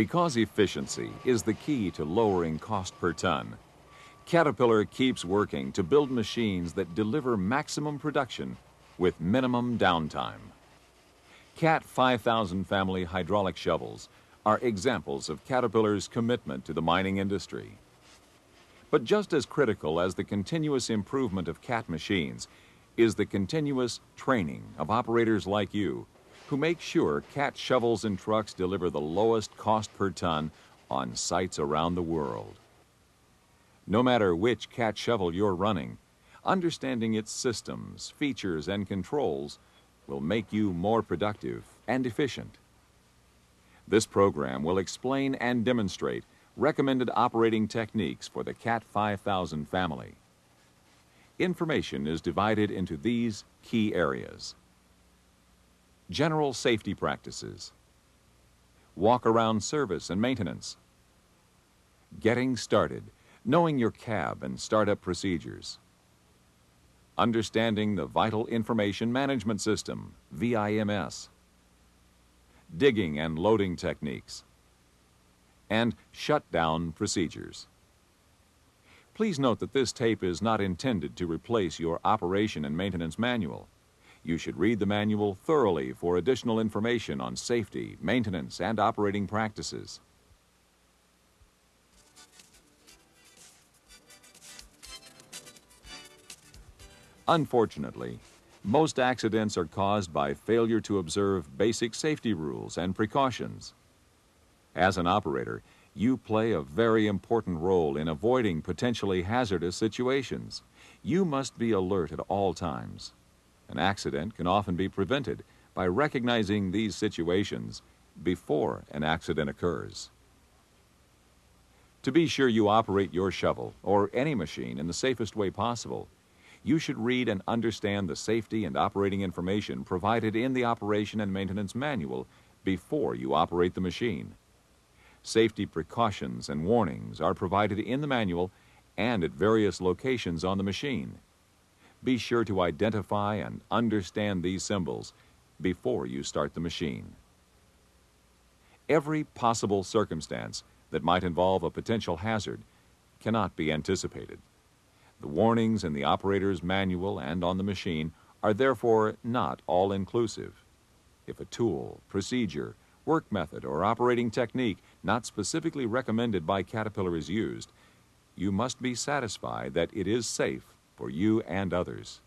Because efficiency is the key to lowering cost per ton, Caterpillar keeps working to build machines that deliver maximum production with minimum downtime. Cat 5000 family hydraulic shovels are examples of Caterpillar's commitment to the mining industry. But just as critical as the continuous improvement of Cat machines is the continuous training of operators like you who make sure Cat shovels and trucks deliver the lowest cost per ton on sites around the world. No matter which Cat shovel you're running, understanding its systems, features, and controls will make you more productive and efficient. This program will explain and demonstrate recommended operating techniques for the Cat 5000 family. Information is divided into these key areas: general safety practices, walk-around service and maintenance, getting started, knowing your cab and startup procedures, understanding the Vital Information Management System, VIMS, digging and loading techniques, and shutdown procedures. Please note that this tape is not intended to replace your operation and maintenance manual. You should read the manual thoroughly for additional information on safety, maintenance, and operating practices. Unfortunately, most accidents are caused by failure to observe basic safety rules and precautions. As an operator, you play a very important role in avoiding potentially hazardous situations. You must be alert at all times. An accident can often be prevented by recognizing these situations before an accident occurs. To be sure you operate your shovel or any machine in the safest way possible, you should read and understand the safety and operating information provided in the Operation and Maintenance Manual before you operate the machine. Safety precautions and warnings are provided in the manual and at various locations on the machine. Be sure to identify and understand these symbols before you start the machine. Every possible circumstance that might involve a potential hazard cannot be anticipated. The warnings in the operator's manual and on the machine are therefore not all-inclusive. If a tool, procedure, work method, or operating technique not specifically recommended by Caterpillar is used, you must be satisfied that it is safe for you and others.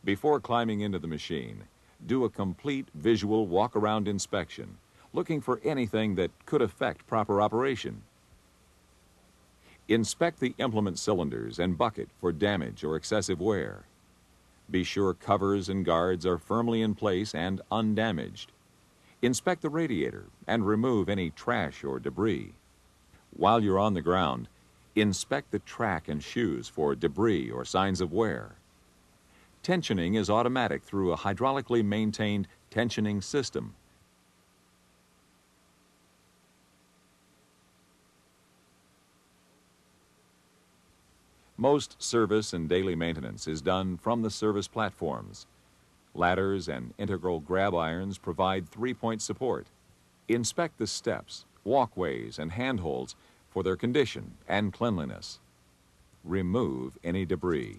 Before climbing into the machine, do a complete visual walk-around inspection, looking for anything that could affect proper operation. Inspect the implement cylinders and bucket for damage or excessive wear. Be sure covers and guards are firmly in place and undamaged. Inspect the radiator and remove any trash or debris. While you're on the ground, inspect the track and shoes for debris or signs of wear. Tensioning is automatic through a hydraulically maintained tensioning system. Most service and daily maintenance is done from the service platforms. Ladders and integral grab irons provide three-point support. Inspect the steps, walkways, and handholds for their condition and cleanliness. Remove any debris.